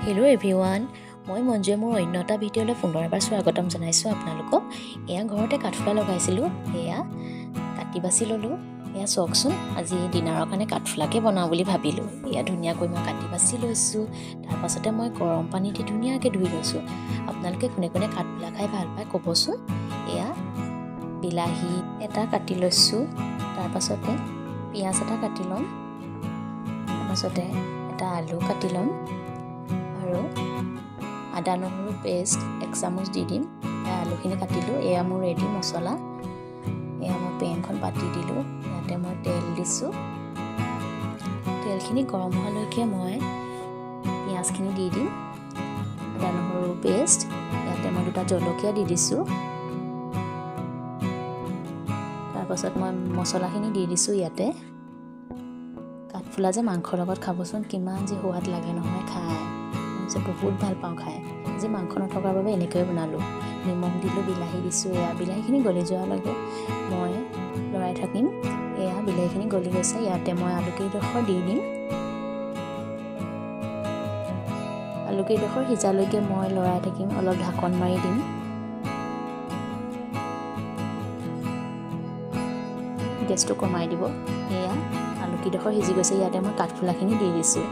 Hello' everyone, মই মঞ্জুৱে মোৰ অন্য এটা ভিডিঅ'লৈ পুনৰবাৰ স্বাগতম জনাইছোঁ আপোনালোকক। এয়া ঘৰতে কাঠফুলা লগাইছিলোঁ, এয়া কাটি বাছি ল'লোঁ। এয়া চাওকচোন, আজি ডিনাৰৰ কাৰণে কাঠফুলাকে বনাওঁ বুলি ভাবিলোঁ। এয়া ধুনীয়াকৈ মই কাটি বাছি লৈছোঁ। তাৰপাছতে মই গৰম পানী দি ধুনীয়াকৈ ধুই লৈছোঁ। আপোনালোকে কোনে কোনে কাঠফুলা খাই ভাল পায় ক'বচোন। এয়া বিলাহী এটা কাটি লৈছোঁ, তাৰপাছতে পিঁয়াজ এটা কাটি ল'ম, তাৰপাছতে এটা আলু কাটি ল'ম আৰু আদা নহৰু পেষ্ট 1 চামুচ দি দিম। আলুখিনি কাটিলোঁ। এয়া মোৰ ৰেডি মছলা। এয়া মই পেনখন পাতি দিলোঁ, ইয়াতে মই তেল দিছোঁ। তেলখিনি গৰম হোৱালৈকে মই পিঁয়াজখিনি দি দিম। আদা নহৰু পেষ্ট, ইয়াতে মই 2টা জলকীয়া দি দিছোঁ। তাৰপাছত মই মছলাখিনি দি দিছোঁ ইয়াতে। কাঠফুলা যে মাংসৰ লগত খাবচোন, কিমান যে সোৱাদ লাগে নহয় খাই। মই বহুত ভাল পাওঁ খাই। আজি মাংস নথকাৰ বাবে এনেকৈয়ে বনালোঁ। নিমখ দিলোঁ, বিলাহী দিছোঁ। এয়া বিলাহীখিনি গলি যোৱালৈকে মই লৰাই থাকিম। এয়া বিলাহীখিনি গলি গৈছে, ইয়াতে মই আলুকেইডোখৰ দি দিম। আলুকেইডোখৰ সিজালৈকে মই লৰাই থাকিম, অলপ ঢাকন মাৰি দিম। গেছটো কমাই দিব। এয়া আলুকেইডোখৰ সিজি গৈছে, ইয়াতে মই কাঠফুলাখিনি দি দিছোঁ।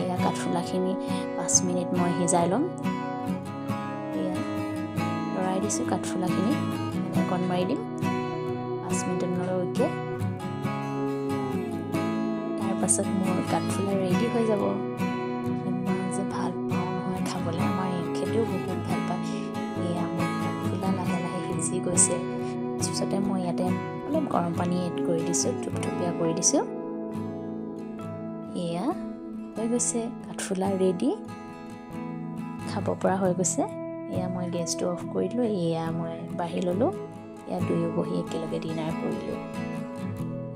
এয়া কাঠফুলাখিনি 5 মিনিট মই সিজাই ল'ম। এয়া লৰাই দিছোঁ কাঠফুলাখিনি, ঢাকন মাৰি দিম 5 মিনিটলৈকে। তাৰপাছত মোৰ কাঠফুলা ৰেডি হৈ যাব। ইমান যে ভাল পাওঁ নহয় খাবলৈ, আমাৰ এখেতেও বহুত ভাল পায়। এয়া মোৰ কাঠফুলা লাহে লাহে সিজি গৈছে। তাৰপিছতে মই ইয়াতে অলপ গৰম পানী এড কৰি দিছোঁ, থুপথুপীয়া কৰি দিছোঁ। এয়া হৈ গৈছে কাঠফুলা ৰেডি, খাব পৰা হৈ গৈছে। এয়া মই গেছটো অফ কৰি দিলোঁ। এয়া মই বাঢ়ি ল'লোঁ। এয়া দুয়ো বহি একেলগে ডিনাৰ কৰিলোঁ।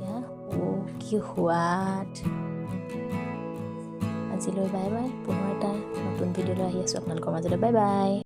এয়া কি সোৱাদ। আজিলৈ বাই বাই। পুনৰ এটা নতুন ভিডিঅ'লৈ আহি আছোঁ আপোনালোকৰ মাজলৈ। Bye bye.